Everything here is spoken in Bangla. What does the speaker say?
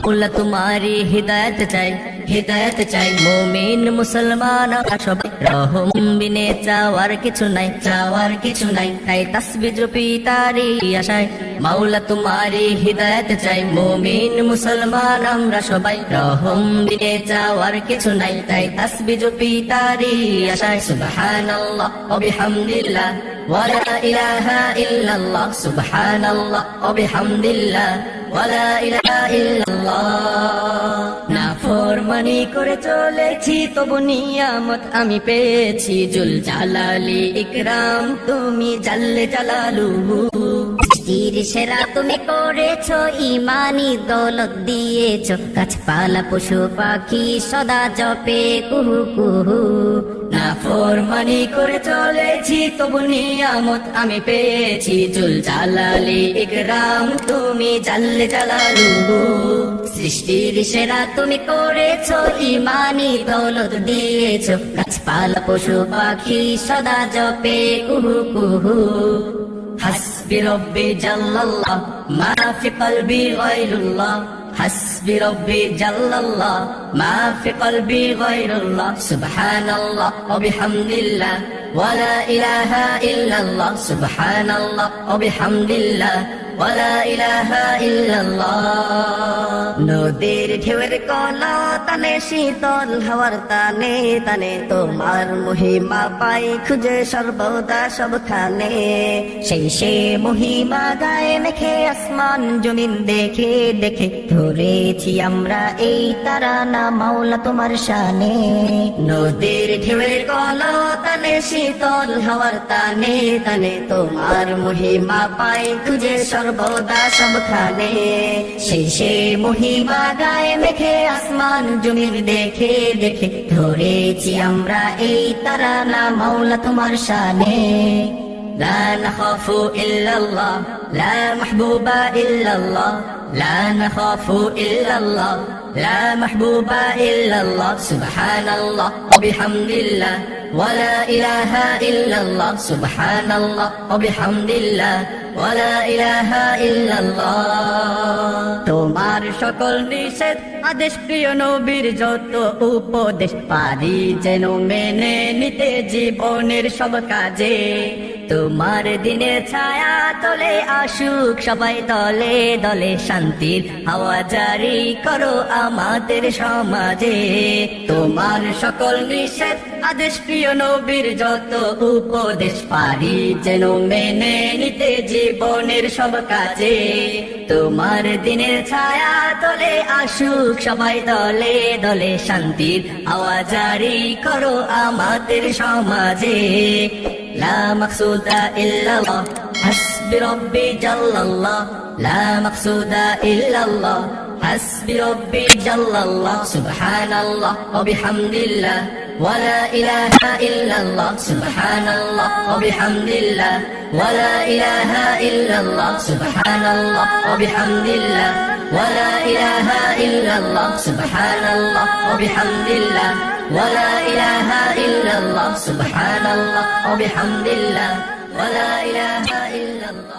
মাওলা তোমারি হিদায়াত চাই মুমিন মুসলমান সবাই রহম বিনে চাওয়ার কিছু নাই তাই তাসবিহ জপি তারি আশায় মাওলা তোমারি হিদায়াত চাই মুমিন মুসলমান আমরা সবাই রহম বিনে চাওয়ার কিছু নাই তাই তাসবিহ জপি তারি আশায় সুবহানাল্লাহ ওয়া বিহামদিল্লাহ ওয়া লা ইলাহা ইল্লাল্লাহ সুবহানাল্লাহ ওয়া বিহামদিল্লাহ ওয়া লা ইলাহা ইল্লাল্লাহ নাফরমানি করে চলেছি তবু নিয়ামত আমি পেয়েছি জুল জালালি ইকরাম তুমি জাল্লে জালালুহু সৃষ্টির সেরা তুমি করেছো ইমানি দৌলত দিয়েছো গাছপালা পশু পাখি সদা জপে কুহু কুহু নাফরমানি করে চলেছি তবু নিয়ামত আমি পেয়েছি জুল জালালি ইকরাম তুমি জাল্লে জালালুহু সৃষ্টির সেরা তুমি করেছো ইমানি দৌলত দিয়েছো গাছপালা পশু পাখি সদা জপে কুহু কুহু হাসবি রব্বি জাল্লাল্লাহ মা ফি কলবি গায়রুল্লাহ হাসবি রব্বি জাল্লাল্লাহ মা ফি কলবি গায়রুল্লাহ সুবহানাল্লাহ ওয়া বিহামদিল্লাহ ওয়া লা ইলাহা ইল্লাল্লাহ সুবহানাল্লাহ ওয়া বিহামদিল্লাহ ওয়া লা ইলাহা ইল্লাল্লাহ নদীর ঢেউয়ের কলা তানে শীতল হাওয়ার তানে তানে তোমার মহিমা পাই খুঁজে সর্বদা সবখানে সেই মহিমা গায়ে মেখে আসমান জমিন দেখে দেখে ধরেছি আমরা এই তারানা মাওলা তোমার শানে নদীর ঢেউয়ের কলা তানে শীতল হাওয়ার তানে তানে তোমার মহিমা পাই খুঁজে সর্বদা সবখানে সেই মহিমা গায়ে মেখে আসমান জমিন দেখে দেখে ধরেছি আমরা এই তারানা মাওলা তোমার শানে লা নাখাফু ইল্লাল্লাহ লা মাহবুবা ইল্লাল্লাহ লা নাখাফু ইল্লাল্লাহ লা মাহবুবা ইল্লাল্লাহ সুবহানাল্লাহ ওয়া বিহামদিল্লাহ ওয়া লা ইলাহা ইল্লাল্লাহ সুবহানাল্লাহ ওয়া বিহামদিল্লাহ ওয়া লা ইলাহা ইল্লাল্লাহ তোমার সকল নিষেধ আদেশ প্রিয় নবীর যত উপদেশ পারি যেন মেনে নিতে জীবনের সব কাজে তোমার দিনের ছায়া তলে আসুক সবাই দলে দলে শান্তির হাওয়া জারি করো আমাদের সমাজে তোমার সকল নিষেধ আদেশ প্রিয় নবীর যত উপদেশ পারি যেন মেনে নিতে জীবনের সব কাজে তোমার দিনের ছায়া তলে আসুক সবাই দলে দলে শান্তির হাওয়া জারি করো আমাদের সমাজে لا مقصود إلا الله حسبي ربي جل الله لا مقصود إلا الله حسبي ربي جل الله سبحان الله وبحمد الله ولا إله إلا الله سبحان الله وبحمد الله ولا إله إلا الله سبحان الله وبحمد الله ولا إله إلا الله سبحان الله وبحمد الله ولا إله إلا الله سبحان الله وبحمد الله ولا إله إلا الله